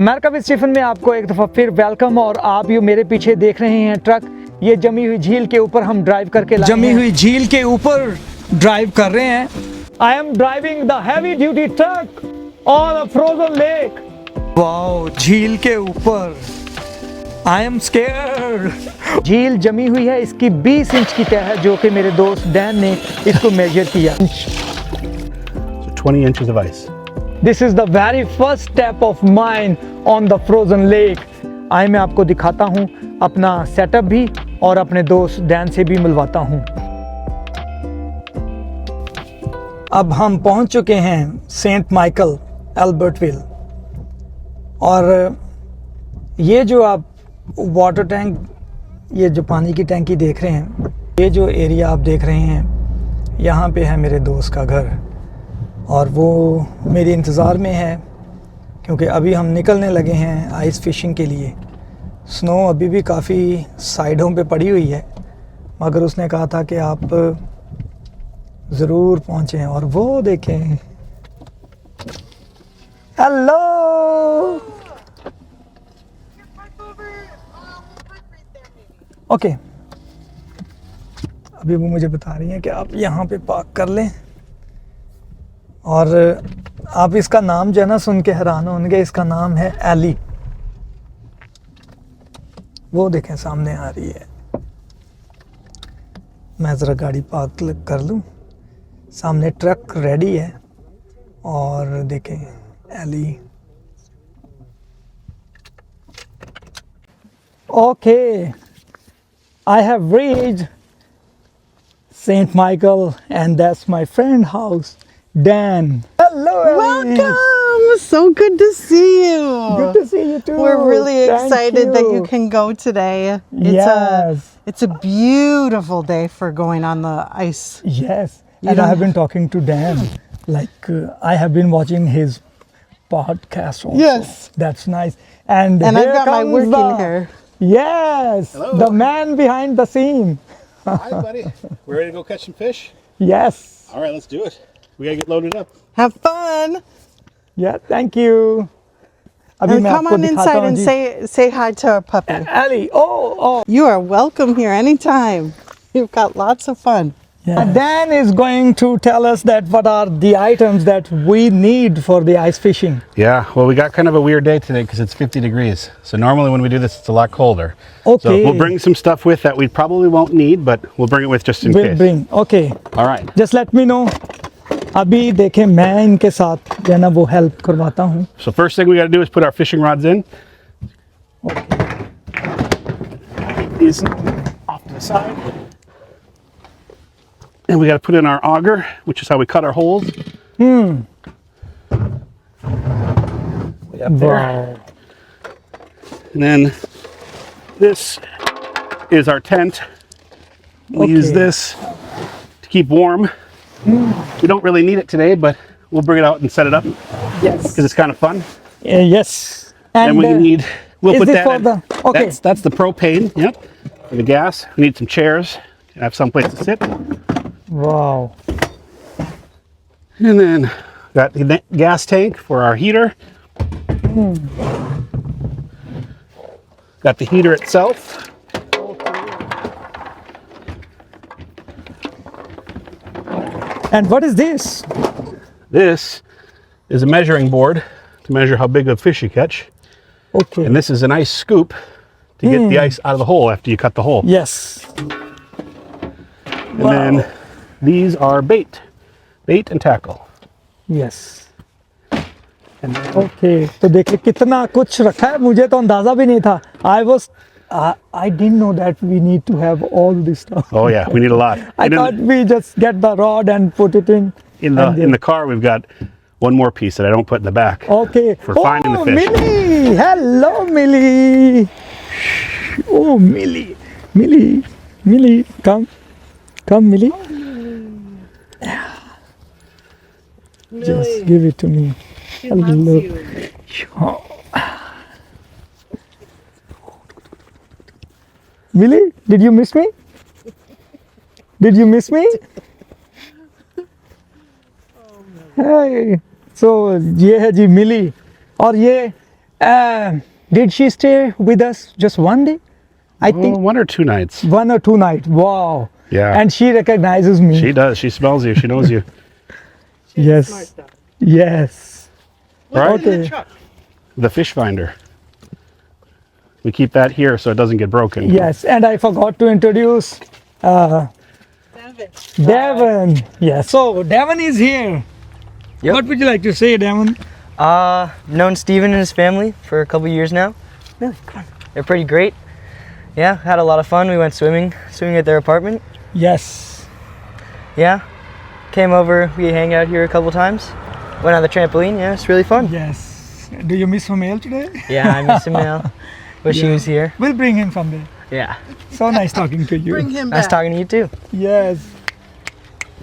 America with Stephen में आपको एक दफ़ा फिर वेलकम। और आप ये मेरे पीछे देख रहे हैं ट्रक, ये जमी हुई झील के ऊपर हम ड्राइव करके जमी हुई झील के ऊपर ड्राइव कर रहे हैं। I am driving the heavy duty truck on a frozen lake. Wow, झील के ऊपर। आई एम स्केयर्ड। झील जमी हुई है, इसकी 20 इंच की तह है, जो कि मेरे दोस्त डैन ने इसको मेजर किया। So 20 inches of ice. This is the very first step of mine on the frozen lake. आइए मैं आपको दिखाता हूँ अपना सेटअप भी और अपने दोस्त डैन से भी मिलवाता हूँ। अब हम पहुँच चुके हैं सेंट माइकल अल्बर्टविल। और ये जो आप वाटर टैंक, ये जो पानी की टैंकी देख रहे हैं, ये जो एरिया आप देख रहे हैं, यहाँ पे है मेरे दोस्त का घर। और वो मेरे इंतज़ार में है क्योंकि अभी हम निकलने लगे हैं आइस फिशिंग के लिए। स्नो अभी भी काफ़ी साइडों पे पड़ी हुई है, मगर उसने कहा था कि आप ज़रूर पहुँचें। और वो देखें, हेलो। ओके, अभी वो मुझे बता रही हैं कि आप यहाँ पे पार्क कर लें। और आप इसका नाम जो है ना सुन के हैरान होंगे, इसका नाम है एली। वो देखें सामने आ रही है। मैं ज़रा गाड़ी पार्क कर लूँ, सामने ट्रक रेडी है। और देखें Ellie. Okay, I have reached St. Michael and that's my friend house, Dan. Hello, Ellie. Welcome! So good to see you. Good to see you too. We're really Thank excited that you can go today. Yes. It's a beautiful day for going on the ice. Yes. You And I don't- have been talking to Dan. Like I have been watching his podcast also. Yes. That's nice. And And I've here got my comes work in the- here. Yes. Hello. The man behind the scene. Hi, buddy. We ready to go catch some fish? Yes. All right, let's do it. We gotta get loaded up. Have fun. Yeah. Thank you. अभी And मैं come आपको on दिखाता inside हूँ and ji. say hi to our puppy. Ali. Oh. You are welcome here anytime. You've got lots of fun. Yeah. Dan is going to tell us that what are the items that we need for the ice fishing. Yeah, well, we got kind of a weird day today because it's 50 degrees. So normally when we do this, it's a lot colder. Okay. So we'll bring some stuff with that we probably won't need, but we'll bring it with just in We'll case. bring. Okay. All right. Just let me know. अभी देखें मैं इनके साथ जो है ना वो help करवाता हूँ। So first thing we got to do is put our fishing rods in. These off to the side. And we got to put in our auger, which is how we cut our holes. Way up there. Wow. And then this is our tent. We use Okay. this to keep warm. We don't really need it today, but we'll bring it out and set it up Yes. because it's kind of fun. Yes. And we need, we'll is put this that for in. the- okay. That's the propane, yep. For the gas, we need some chairs and have some place to sit. Wow. And then got the gas tank for our heater. Got the heater itself. And what is this? This is a measuring board to measure how big of fish you catch. Okay. And this is an ice scoop to get the ice out of the hole after you cut the hole. Yes. And then these are bait and tackle. Yes. And then Okay. तो देखिए कितना कुछ रखा है, मुझे तो अंदाजा भी नहीं था। I didn't know that we need to have all this stuff. oh yeah, we need a lot. I And thought we just get the rod and put it in. in the car we've got one more piece that I don't put in the back. Okay. For finding the fish. Millie! Hello, Millie! Oh, Millie, come, Millie. Just give it to me. She loves you. Oh. Millie, did you miss me? Did you miss me? Hey, so ये है जी मिली। और ये Did she stay with us just one day? I think 1 or 2 nights. 1 or 2 nights. Wow. Yeah. And she recognizes me. She does. She smells you. She knows you. Yes. Smart dog. Yes. What's in Okay. the truck? The fish finder. We keep that here so it doesn't get broken. Yes. And I forgot to introduce Devin. Devon. Yes. So Devon is here. Yep. What would you like to say, Devon? Known Steven and his family for a couple years now. Really? Come on. They're pretty great. Yeah, had a lot of fun. We went swimming at their apartment. Yes. Yeah, came over. We hang out here a couple times. Went on the trampoline. Yeah, it's really fun. Yes. Do you miss Humail today? Yeah, I miss him now. Wish he Yeah. was here. We'll bring him someday. Yeah, So nice talking to you. Bring him nice back. talking to you too. Yes.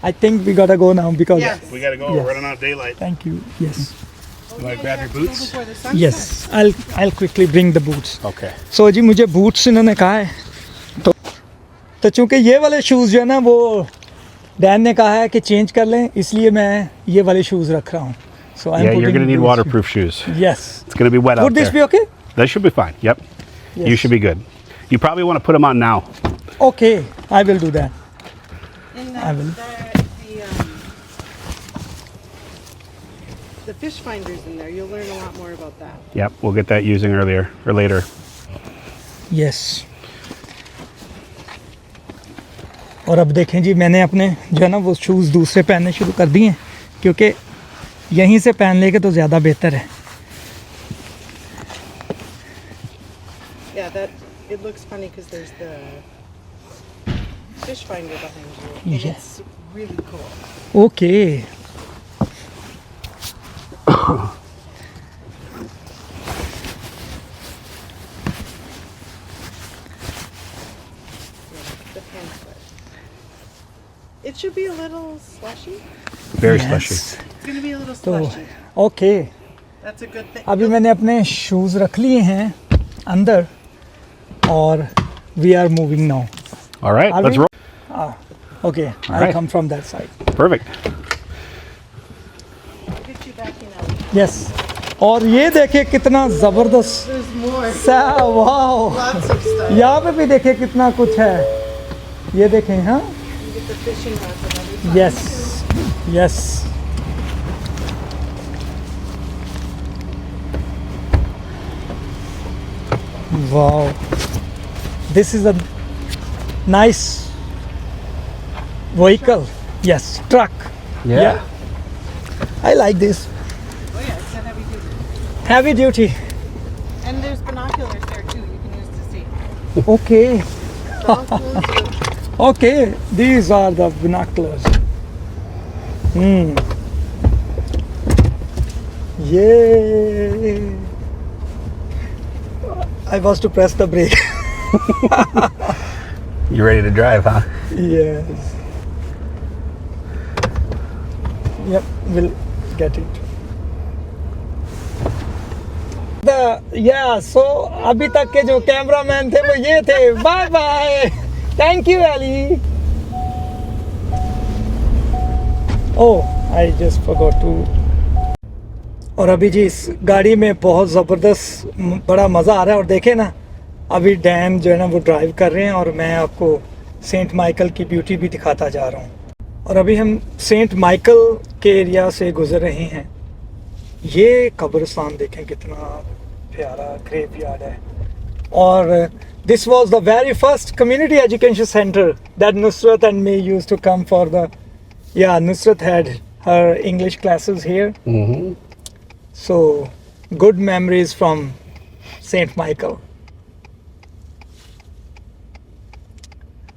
I think we gotta go now because. Yes. We gotta go. Yes. We're running out of daylight. Thank you. Yes. You wanna grab your boots? Before the sun Yes. sets. I'll quickly bring the boots. Okay. So जी मुझे boots इन्होंने कहा है तो चूंकि ये वाले shoes जो है ना वो डैन ने कहा है कि चेंज कर लें इसलिए मैं ये वाले शूज़ रख रहा हूँ. So I'm Yeah, you're putting gonna need those- waterproof shoes. Yes. It's gonna be wet out Would this there. be okay? That should be fine. Yep. You Yes. should be good. You probably want to put them on now. Okay, I will do that. And I will. the fish finder's in there. You'll learn a lot more about that. Yep. We'll get that using earlier or later. Yes. और अब देखें जी मैंने अपने जो है ना वो shoes दूसरे पहनने शुरू कर दिए हैं क्योंकि यहीं से पहन लेके तो ज़्यादा बेहतर है. Yeah, that it looks funny because there's the fish finder behind you, and Yeah. it's really cool. Okay. The pamphlet. It should be a little slushy. Very Yes. slushy. It's gonna be a little तो slushy. okay. That's a good thing. अभी मैंने अपने shoes रख लिए हैं अंदर और we are moving now. All right. Are Let's we? roll. Okay, I'll right. come from that side. Perfect. I'll get you backing out. Yes. और ये देखे कितना ज़बरदस्त There's more. Wow Lots of stuff. यहाँ पे भी देखे कितना कुछ है. ये देखें हाँ. You get the fishing rod and everything. Yes. Yes. Wow. This is a nice vehicle. Yes, truck. Yeah. I like this. Oh yeah, it's a heavy duty. Heavy duty. And there's binoculars there too. You can use to see. Okay. So I'll close you. Okay. These are the binoculars. Yay. I was to press the brake. You ready to drive, huh? Yes. Yep, we'll get it. So अभी तक के जो cameraman थे वो ये थे. Bye bye. Thank you Ellie. Oh, I just forgot to. और अभी जी इस गाड़ी में बहुत ज़बरदस्त बड़ा मज़ा आ रहा है. और देखें ना अभी डैन जो है ना वो ड्राइव कर रहे हैं और मैं आपको सेंट माइकल की ब्यूटी भी दिखाता जा रहा हूँ. और अभी हम सेंट माइकल के एरिया से गुजर रहे हैं. ये कब्रिस्तान देखें कितना प्यारा ग्रेवयार्ड है. और this was the very first community education centre that Nusrat and me used to come for the. Yeah, Nusrat had her English classes here. Mm-hmm. So, good memories from St. Michael.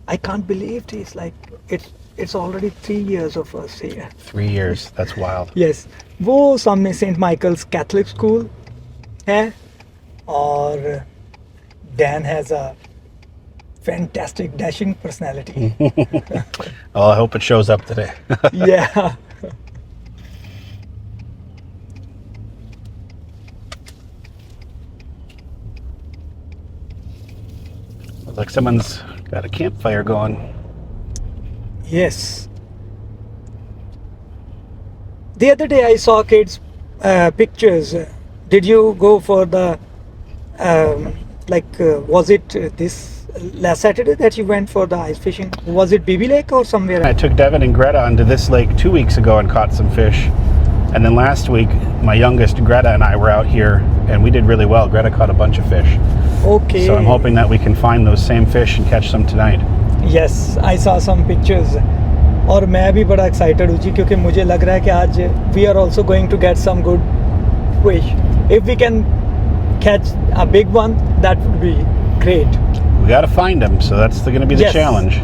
I can't believe it's like it's already 3 years of us here. 3 years. That's wild. Yes, वो सामने St. Michael's Catholic School है और Dan has a fantastic dashing personality. Oh, I hope it shows up today. Yeah. Looks like someone's got a campfire going. Yes. The other day I saw kids' pictures did you go for the was it this last Saturday that you went for the ice fishing? Was it BB Lake or somewhere I else? took Devin and Greta onto this lake 2 weeks ago and caught some fish. And then last week, my youngest Greta and I were out here and we did really well. Greta caught a bunch of fish. Okay. So I'm hoping that we can find those same fish and catch some tonight. Yes, I saw some pictures. और मैं भी बड़ा excited हूँ जी क्योंकि मुझे लग रहा है कि आज we are also going to get some good fish. If we can catch a big one, that would be great. We got to find them, so that's going to be the Yes. challenge.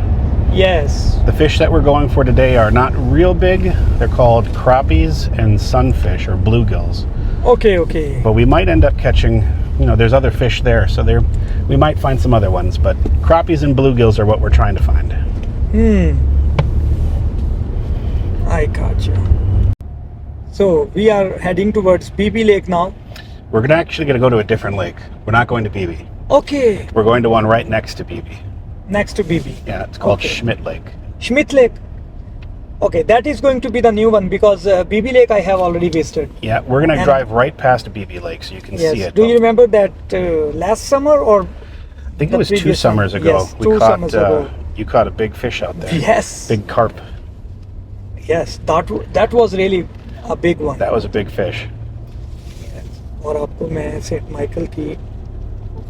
Yes. The fish that we're going for today are not real big. They're called crappies and sunfish or bluegills. Okay, okay. But we might end up catching, there's other fish there, so we might find some other ones. But crappies and bluegills are what we're trying to find. I got you. So we are heading towards BB Lake now. We're actually going to go to a different lake. We're not going to BB. Okay, We're going to one right next to BB. next to BB. Yeah, it's called Okay. Schmidt Lake. Schmidt Lake. Okay, that is going to be the new one because BB Lake I have already visited. Yeah, we're going to And- drive right past BB Lake so you can see Yes. it. Do you remember that last summer or? I think the it was 2 previous summers one? ago. Yes, 2 summers ago. You caught a big fish out there. Yes. Big carp. Yes, that was really a big one. That was a big fish. और आपको मैं Saint Michael की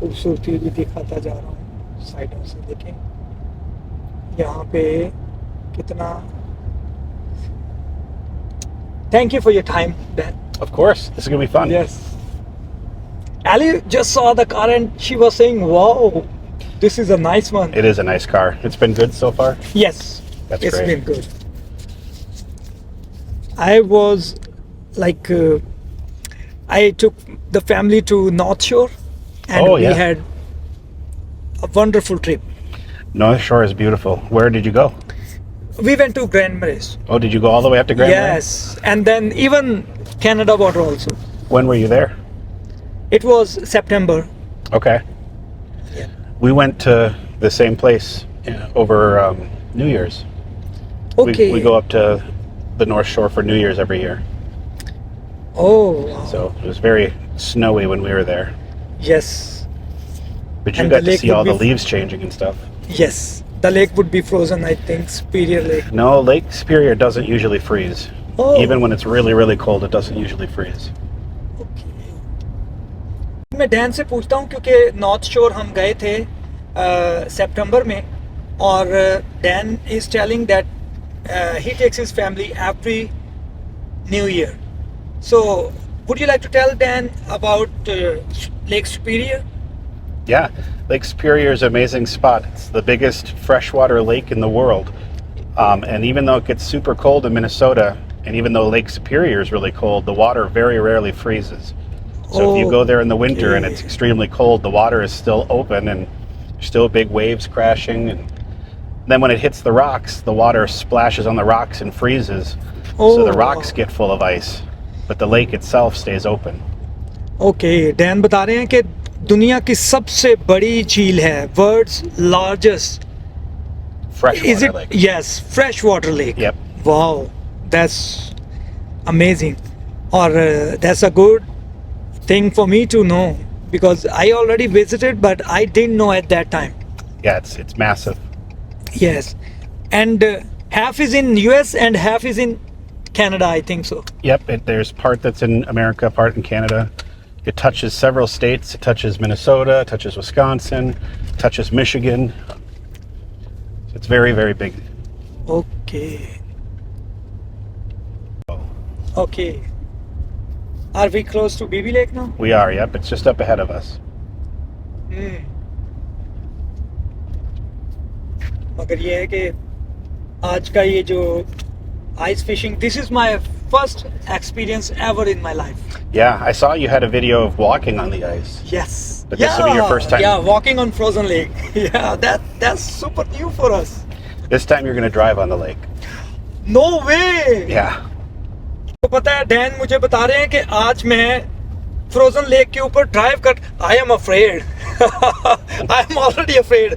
खूबसूरती भी दिखाता जा रहा हूँ साइडों से देखें यहाँ पे कितना Thank you for your time, Dan. Of course, this is going to be fun. Yes. Ali just saw the car and she was saying, wow, this is a nice one. It is a nice car. It's been good so far. Yes, That's it's great. been good. I was like, I took the family to North Shore and Oh, we yeah. had a wonderful trip. North Shore is beautiful. Where did you go? We went to Grand Marais. Oh, did you go all the way up to Grand Marais? Yes, and then even Canada border also. When were you there? It was September. Okay. Yeah. We went to the same place over New Year's. Okay. We go up to the North Shore for New Year's every year. Oh, wow. So it was very snowy when we were there. Yes. But you And the got to lake see would all the be- leaves changing and stuff. Yes. The lake would be frozen, I think, Superior Lake. No, Lake Superior doesn't usually freeze. Oh. Even when it's really, really cold, it doesn't usually freeze. मैं Dan से पूछता हूँ क्योंकि north शोर हम गए थे सितंबर में और Dan is telling that he takes his family every new year so would you like to tell Dan about Lake Superior Yeah, Lake Superior is an amazing spot. It's the biggest freshwater lake in the world. And even though it gets super cold in Minnesota, and even though Lake Superior is really cold, the water very rarely freezes. So if you go there in the winter and it's Okay. extremely cold, the water is still open and there's still big waves crashing. And then when it hits the rocks, the water splashes on the rocks and freezes. So the Oh, rocks wow. get full of ice, but the lake itself stays open. Okay Dan बता रहे हैं कि दुनिया की सबसे बड़ी झील है world's largest Freshwater Is it? lake. Yes, freshwater lake. Yep. Wow, that's amazing. Or that's a good thing for me to know because I already visited, but I didn't know at that time. Yeah, it's massive. Yes, and half is in US and half is in Canada, I think so. Yep, there's part that's in America, part in Canada. It touches several states. It touches Minnesota, it touches Wisconsin, it touches Michigan. It's very, very big. Okay. Okay. Are we close to BB Lake now? We are, yep. It's just up ahead of us. मगर ये है कि आज का ये जो ice fishing this is my first experience ever in my life Yeah, I saw you had a video of walking on the ice. Yes But this will be your first time. Yeah, walking on frozen lake. Yeah, that's super new for us. This time you're going to drive on the lake. No way. Yeah. तो पता है Dan मुझे बता रहे हैं कि आज मैं फ्रोजन लेक के ऊपर ड्राइव कर I am afraid I am already afraid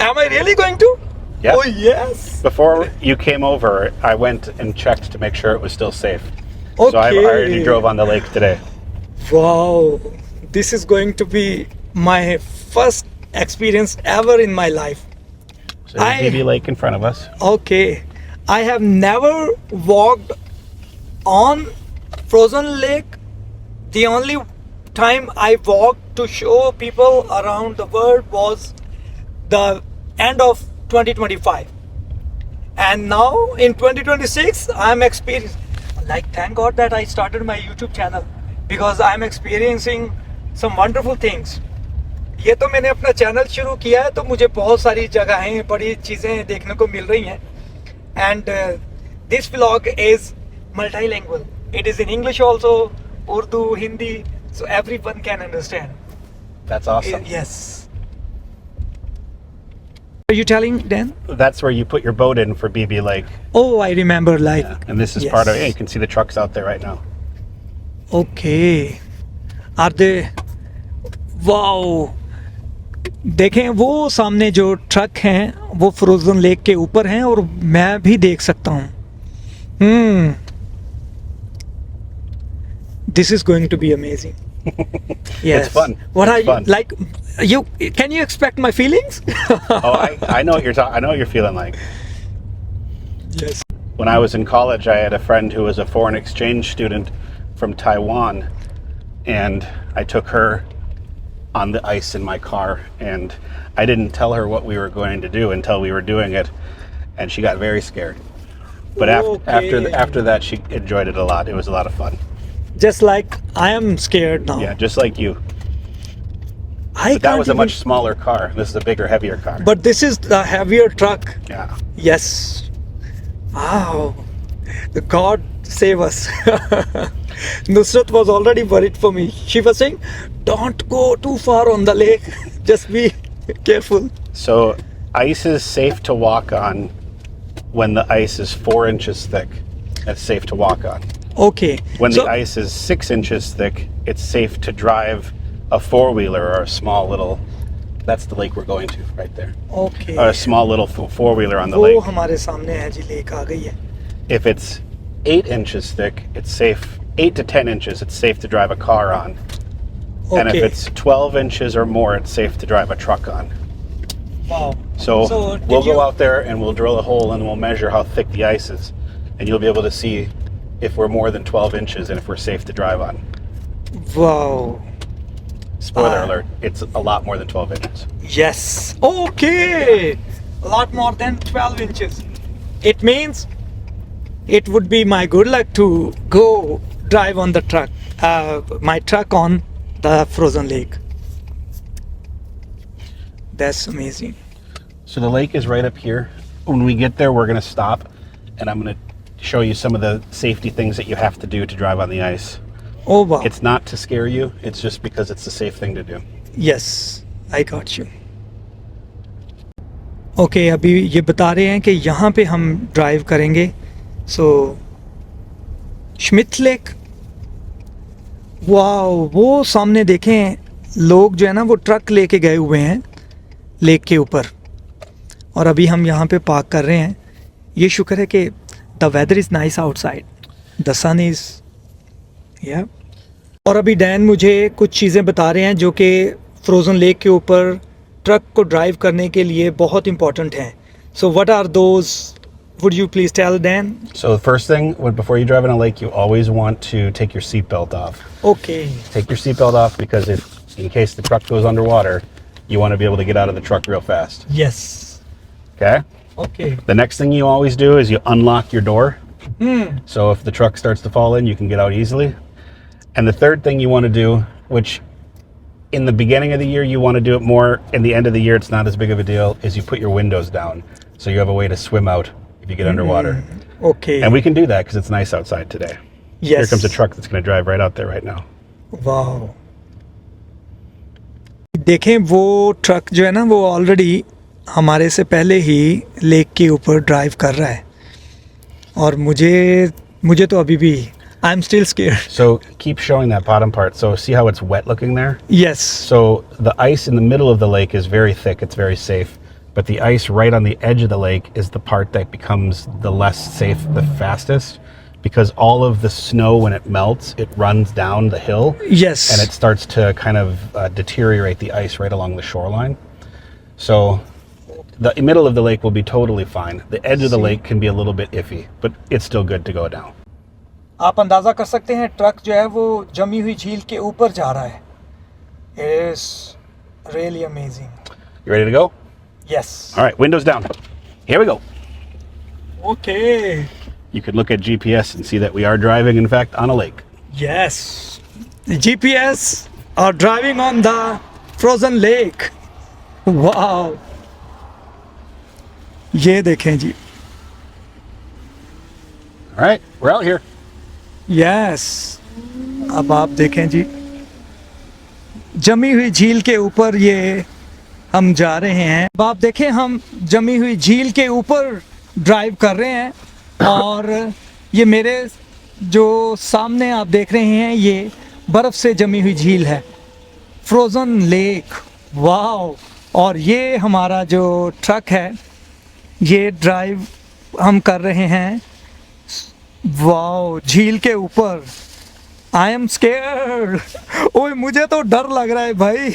am I really going to? Yeah. Oh yes. Before you came over, I went and checked to make sure it was still safe. So I already Okay. drove on the lake today. Wow, this is going to be my first experience ever in my life. So there's BB Lake in front of us. Okay, I have never walked on frozen lake. The only time I walked to show people around the world was the end of 2025. And now in 2026, I'm experiencing, like, thank God that I started my YouTube channel because I'm experiencing some wonderful things. ये तो मैंने अपना channel शुरू किया है तो मुझे बहुत सारी जगहें बड़ी चीज़ें देखने को मिल रही हैं. And this vlog is multilingual. It is in English also, Urdu, Hindi, so everyone can understand. That's awesome. Yes. Are you telling, Dan? That's where you put your boat in for BB Lake. Oh, I remember, like. Yeah. And this is Yes. part of it. You can see the trucks out there right now. Okay. Are they? Wow. देखें वो सामने जो truck हैं वो frozen lake के ऊपर हैं और मैं भी देख सकता हूँ. This is going to be amazing. Yes. It's fun. What It's are fun. you like? You can you expect my feelings? Oh, I know what you're talking. I know what you're feeling like. Yes. When I was in college, I had a friend who was a foreign exchange student from Taiwan, and I took her on the ice in my car, and I didn't tell her what we were going to do until we were doing it, and she got very scared. But Okay. after that, she enjoyed it a lot. It was a lot of fun. Just like I am scared now. Yeah, just like you. I But that can't was a even- much smaller car. This is a bigger, heavier car. But this is the heavier truck. Yeah. Yes. Wow. The God save us. Nusrat was already worried for me. She was saying, don't go too far on the lake. Just be careful. So ice is safe to walk on when the ice is 4 inches thick. That's safe to walk on. Okay. When so, the ice is 6 inches thick, it's safe to drive a four-wheeler or a small little. That's the lake we're going to right there. Okay. Or a small little four-wheeler on the वो lake. हमारे सामने है जी, lake आ गई है. If it's 8 inches thick, it's safe. 8 to 10 inches, it's safe to drive a car on. And if Okay. it's 12 inches or more, it's safe to drive a truck on. Wow. So, So, did we'll you- go out there and we'll drill a hole and we'll measure how thick the ice is. And you'll be able to see if we're more than 12 inches and if we're safe to drive on. Wow. Spoiler Ah. alert, it's a lot more than 12 inches. Yes. Okay. A lot more than 12 inches. It means it would be my good luck to go drive on the truck, my truck on the frozen lake. That's amazing. So the lake is right up here. When we get there, we're going to stop and I'm going to show you some of the safety things that you have to do to drive on the ice. Oh wow. It's not to scare you, it's just because it's the safe thing to do. Yes, I got you. Okay, अभी ये बता रहे हैं कि यहाँ पे हम drive करेंगे. So, श्मिथ lake. वाओ, वो सामने देखें लोग जो है ना वो ट्रक लेके गए हुए हैं लेक के ऊपर और अभी हम यहाँ पे पार्क कर रहे हैं. ये शुक्र है कि the weather is nice outside, the sun is yeah. और अभी डैन मुझे कुछ चीज़ें बता रहे हैं जो कि फ्रोज़न लेक के ऊपर ट्रक को ड्राइव करने के लिए बहुत इंपॉर्टेंट हैं. So what are those? Would you please tell Dan? So the first thing, before you drive in a lake, you always want to take your seatbelt off. Okay. Take your seatbelt off because if, in case the truck goes underwater, you want to be able to get out of the truck real fast. Yes. Okay? Okay. The next thing you always do is you unlock your door. So if the truck starts to fall in, you can get out easily. And the third thing you want to do, which in the beginning of the year you want to do it more, in the end of the year it's not as big of a deal, is you put your windows down. So you have a way to swim out if you get underwater. Okay. And we can do that because it's nice outside today. Yes. Here comes a truck that's going to drive right out there right now. Wow. देखें वो truck जो है ना वो already हमारे से पहले ही lake के ऊपर ड्राइव कर रहा है और मुझे तो अभी भी I'm still scared. So keep showing that bottom part. So see how it's wet looking there? Yes. So the ice in the middle of the lake is very thick. It's very safe. But the ice right on the edge of the lake is the part that becomes the less safe the fastest because all of the snow, when it melts, it runs down the hill Yes. and it starts to kind of deteriorate the ice right along the shoreline. So the middle of the lake will be totally fine. The edge of the lake can be a little bit iffy, but it's still good to go down. आप अंदाज़ा कर सकते हैं truck जो है वो जमी हुई झील के ऊपर जा रहा है. It's really amazing. You ready to go? Yes. All right, windows down. Here we go. Okay. You can look at GPS and see that we are driving, in fact, on a lake. Yes. The GPS are driving on the frozen lake. Wow. ये देखें जी. All right, we're out here. Yes. अब आप देखें जी. जमी हुई झील के ऊपर ये हम जा रहे हैं. अब आप देखें हम जमी हुई झील के ऊपर ड्राइव कर रहे हैं और ये मेरे जो सामने आप देख रहे हैं ये बर्फ़ से जमी हुई झील है. Frozen lake. वाओ. और ये हमारा जो ट्रक है ये ड्राइव हम कर रहे हैं. वाओ. झील के ऊपर. आई एम स्केयर्ड. ओए मुझे तो डर लग रहा है भाई.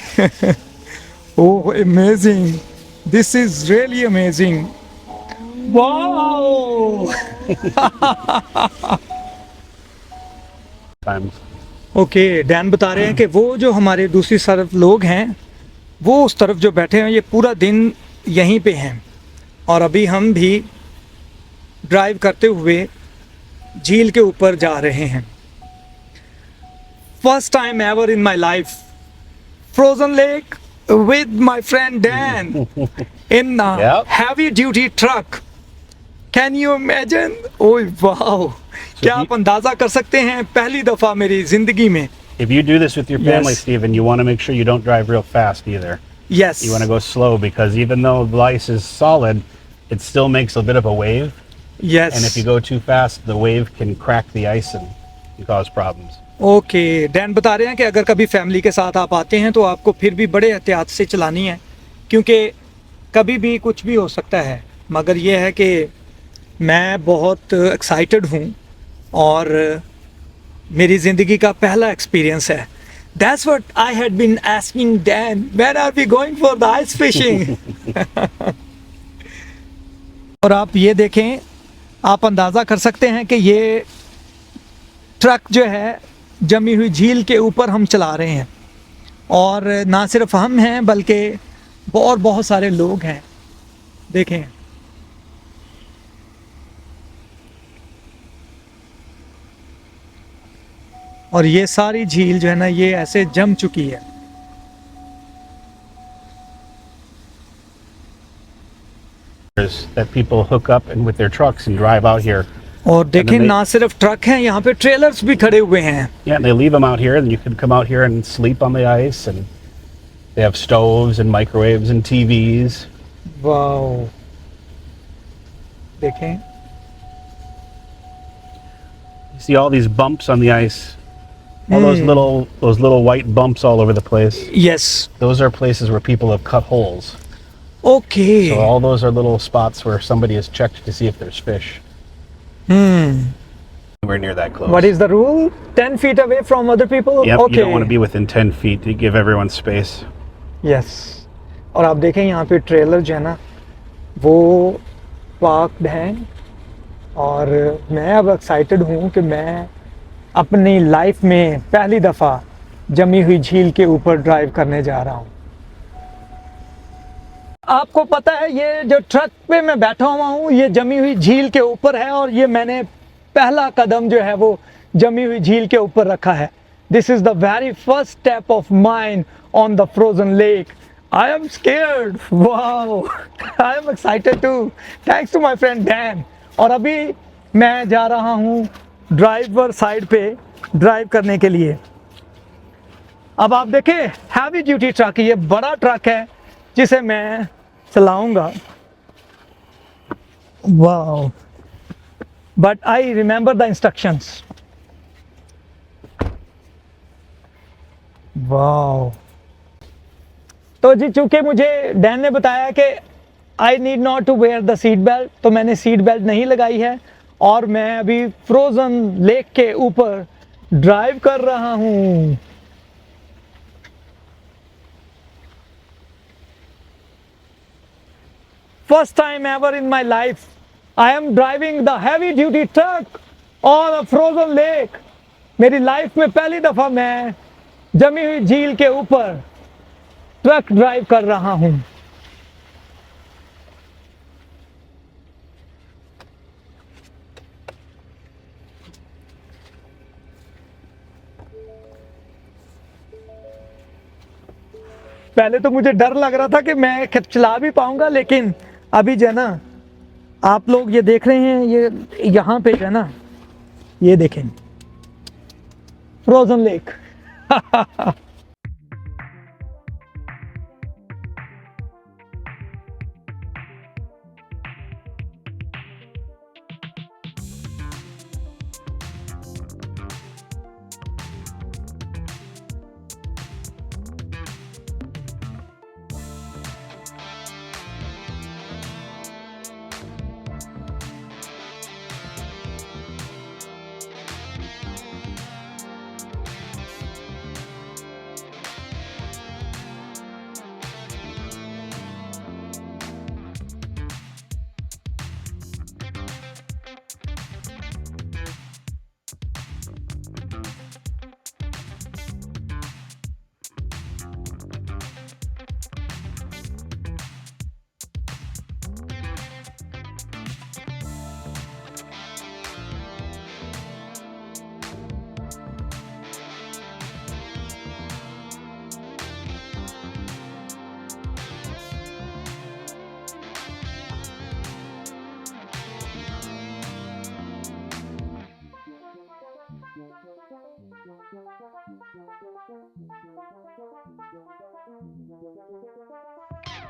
ओह amazing. This is really amazing. Wow. Times. Okay. Dan बता रहे हैं कि वो जो हमारे दूसरी तरफ लोग हैं वो उस तरफ जो बैठे हैं ये पूरा दिन यहीं पे हैं और अभी हम भी ड्राइव करते हुए झील के ऊपर जा रहे हैं. First time ever in my life frozen lake with my friend Dan in a Yep. heavy duty truck. Can you imagine? Oh wow. क्या आप अंदाजा कर सकते हैं पहली दफा मेरी जिंदगी में. If you do this with your family, Yes. Stephen, you want to make sure you don't drive real fast either. Yes. You want to go slow because even though the ice is solid, it still makes a bit of a wave. Yes. And if you go too fast, the wave can crack the ice and cause problems. Okay. Dan बता रहे हैं कि अगर कभी family के साथ आप आते हैं तो आपको फिर भी बड़े एहतियात से चलानी है क्योंकि कभी भी कुछ भी हो सकता है. मगर ये है कि मैं बहुत एक्साइटेड हूँ और मेरी ज़िंदगी का पहला एक्सपीरियंस है. That's what I had been asking Dan. When are we going for the ice fishing? और आप ये देखें, आप अंदाज़ा कर सकते हैं कि ये ट्रक जो है जमी हुई झील के ऊपर हम चला रहे हैं और ना सिर्फ हम हैं बल्कि और बहुत सारे लोग हैं. देखें. और ये सारी झील जो है ना ये ऐसे जम चुकी है. That people hook up and with their trucks and drive out here. और देखें ना सिर्फ ट्रक हैं, यहाँ पे ट्रेलर्स भी खड़े हुए हैं. Yeah, and they leave them out here, and you can come out here and sleep on the ice, and they have stoves and microwaves and TVs. Wow. देखें. You see all these bumps on the ice, all those little white bumps all over the place. Yes. Those are places where people have cut holes. Okay. So all those are little spots where somebody has checked to see if there's fish. We're near that close. What is the rule? 10 feet away from other people? Yep, Okay. you don't want to be within 10 feet to give everyone space. Yes. और आप देखें यहाँ पे trailer जो है ना वो parked हैं और मैं अब एक्साइटेड हूँ कि मैं अपनी लाइफ में पहली दफ़ा जमी हुई झील के ऊपर ड्राइव करने जा रहा हूँ. आपको पता है ये जो ट्रक पे मैं बैठा हुआ हूँ ये जमी हुई झील के ऊपर है और ये मैंने पहला कदम जो है वो जमी हुई झील के ऊपर रखा है. This is the very first step of mine on the frozen lake. I am scared. Wow. I am excited too. Thanks to my friend Dan. और अभी मैं जा रहा हूँ ड्राइवर साइड पे ड्राइव करने के लिए. अब आप देखें हैवी ड्यूटी ट्रक, ये बड़ा ट्रक है जिसे मैं चलाऊंगा. Wow. But I remember the instructions. Wow. तो जी चूंकि मुझे डैन ने बताया कि I need not to wear the seat belt, तो मैंने सीट बेल्ट नहीं लगाई है और मैं अभी फ्रोजन लेक के ऊपर ड्राइव कर रहा हूँ। First time ever in my life, I am driving the heavy duty truck on a frozen lake. मेरी लाइफ में पहली दफा मैं जमी हुई झील के ऊपर ट्रक ड्राइव कर रहा हूँ। पहले तो मुझे डर लग रहा था कि मैं चला भी पाऊंगा, लेकिन अभी जो है ना, आप लोग ये देख रहे हैं, ये यहाँ पे जो है ना, ये देखें फ्रोजन लेक।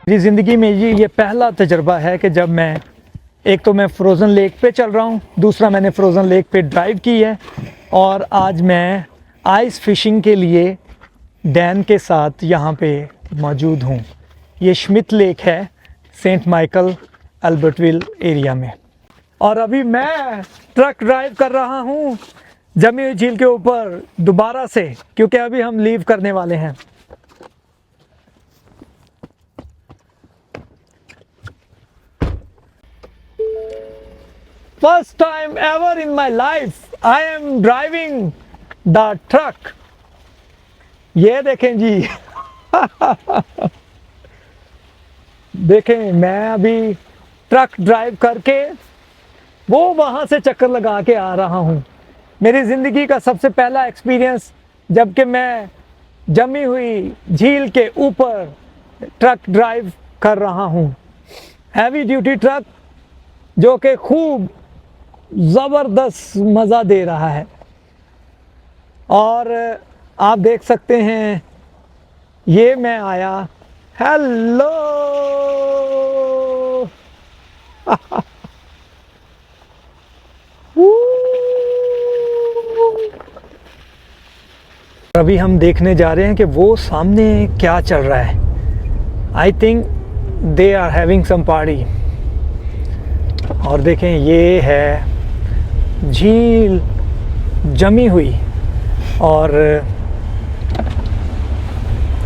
मेरी ज़िंदगी में ये पहला तजर्बा है कि जब एक तो मैं फ्रोज़न लेक पे चल रहा हूँ, दूसरा मैंने फ्रोज़न लेक पे ड्राइव की है, और आज मैं आइस फिशिंग के लिए डैन के साथ यहाँ पे मौजूद हूँ। ये श्मिट लेक है, सेंट माइकल अल्बर्टविल एरिया में, और अभी मैं ट्रक ड्राइव कर रहा हूँ जमी हुई झील के ऊपर दोबारा से, क्योंकि अभी हम लीव करने वाले हैं। First time ever in my life, I am driving the truck. ये देखें जी। देखें, मैं अभी ट्रक ड्राइव करके वो वहाँ से चक्कर लगा के आ रहा हूँ। मेरी ज़िंदगी का सबसे पहला एक्सपीरियंस, जबकि मैं जमी हुई झील के ऊपर ट्रक ड्राइव कर रहा हूँ। हैवी ड्यूटी ट्रक जो कि खूब ज़बरदस्त मज़ा दे रहा है, और आप देख सकते हैं ये मैं आया। हेलो। अभी हम देखने जा रहे हैं कि वो सामने क्या चल रहा है। I think they are having some party. और देखें, ये है झील जमी हुई, और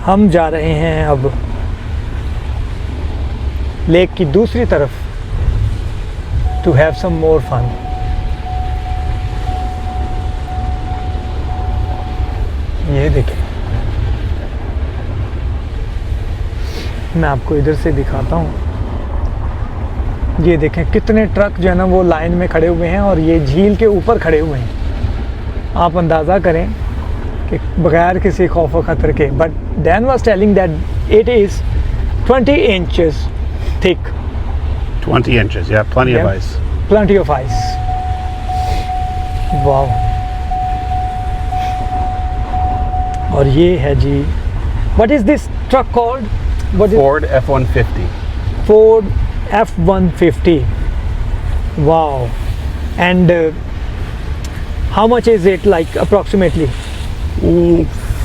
हम जा रहे हैं अब लेक की दूसरी तरफ to have some more fun. ये देखें, मैं आपको इधर से दिखाता हूँ। ये देखें कितने ट्रक जो है ना वो लाइन में खड़े हुए हैं, और ये झील के ऊपर खड़े हुए हैं। आप अंदाज़ा करें कि बगैर किसी खौफ व खतर के। But Dan was telling that it is 20 inches thick. 20 inches, yeah, plenty of ice. Plenty of ice. Wow. और ये है जी, what is this truck called? What is Ford F-150. Ford F-150. Wow. And how much is it, like, approximately?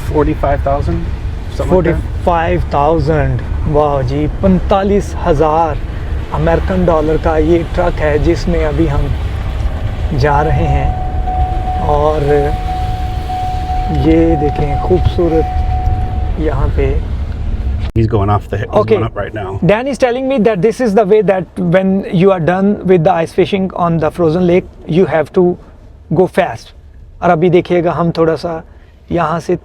45,000, something like that. 45,000. वाह जी, 45,000 American dollar का ये truck है जिसमें अभी हम जा रहे हैं और ये देखें खूबसूरत यहाँ पे. He's going off the he's Okay. going up right now. Dan is telling me that this is the way that when you are done with the ice fishing on the frozen lake, you have to go fast. और अभी देखिएगा हम थोड़ा सा यहाँ से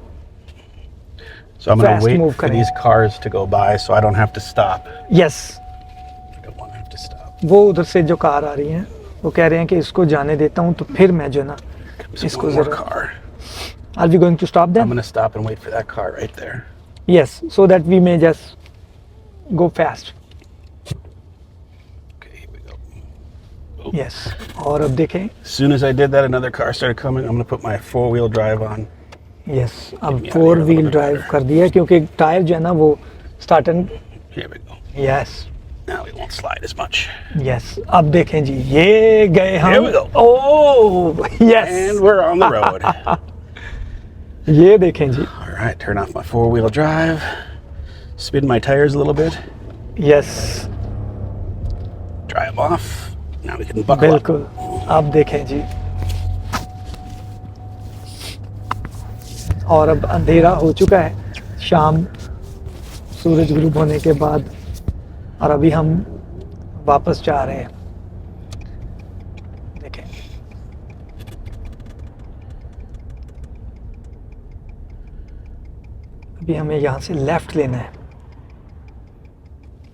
So I'm going Fast to wait move for करें. these cars to go by so I don't have to stop. yes, I don't want to have to stop. वो उधर से जो कार आ रही हैं वो कह रहे हैं कि इसको जाने देता हूँ तो फिर मैं जो ना There's इसको one more जरा. car. Are we going to stop I'm them? going to stop and wait for that car right there. Yes, so that we may just go fast. Okay, here we go. Yes. और अब देखें. As soon as I did that, another car started coming. I'm going to put my four-wheel drive on. Yes, अब me out 4 here a little wheel bit drive better. कर दिया क्योंकि tyre जो है ना वो start and. Here we go. Yes. Now we won't slide as much. Yes अब देखें जी ये गए हम. Here we go. Oh yes. And we're on the road. ये देखें जी. All right, turn off my four-wheel drive. Spin my tires a little bit. Yes Dry them off. Now we can buckle up. बिल्कुल. अब देखें जी. और अब अंधेरा हो चुका है शाम सूरज गुरूब होने के बाद और अभी हम वापस जा रहे हैं. देखें अभी हमें यहाँ से लेफ्ट लेना है.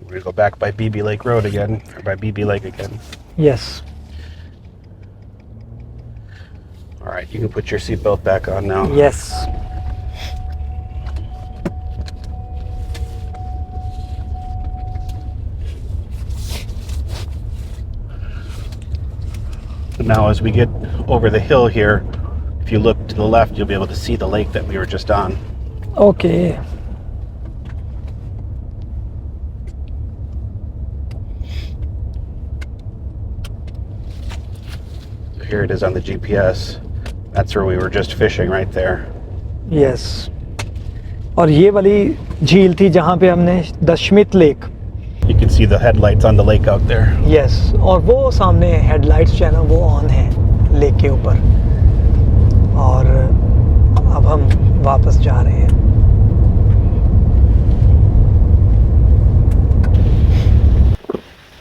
We're going to go back by BB Lake Road again, or by BB Lake again. Yes. All right, you can put your seatbelt back on now. Yes. Now, as we get over the hill here, if you look to the left, you'll be able to see the lake that we were just on. Okay. So here it is on the GPS. That's where we were just fishing, right there. Yes. और ये वाली झील थी जहाँ पे हमने the Smith lake. You can see the headlights on the lake out there. Yes. और वो सामने हेडलाइट्स जो है ना वो ऑन है लेक के ऊपर. और अब हम वापस जा रहे हैं.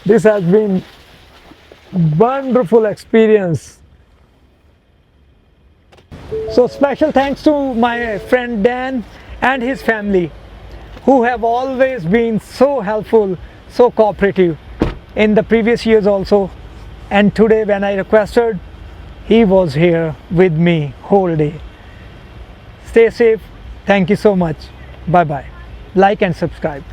This has been wonderful experience. So special thanks to my friend Dan and his family who have always been so helpful, so cooperative in the previous years also, and today when I requested, he was here with me whole day. Stay safe. Thank you so much. Bye bye. Like and subscribe.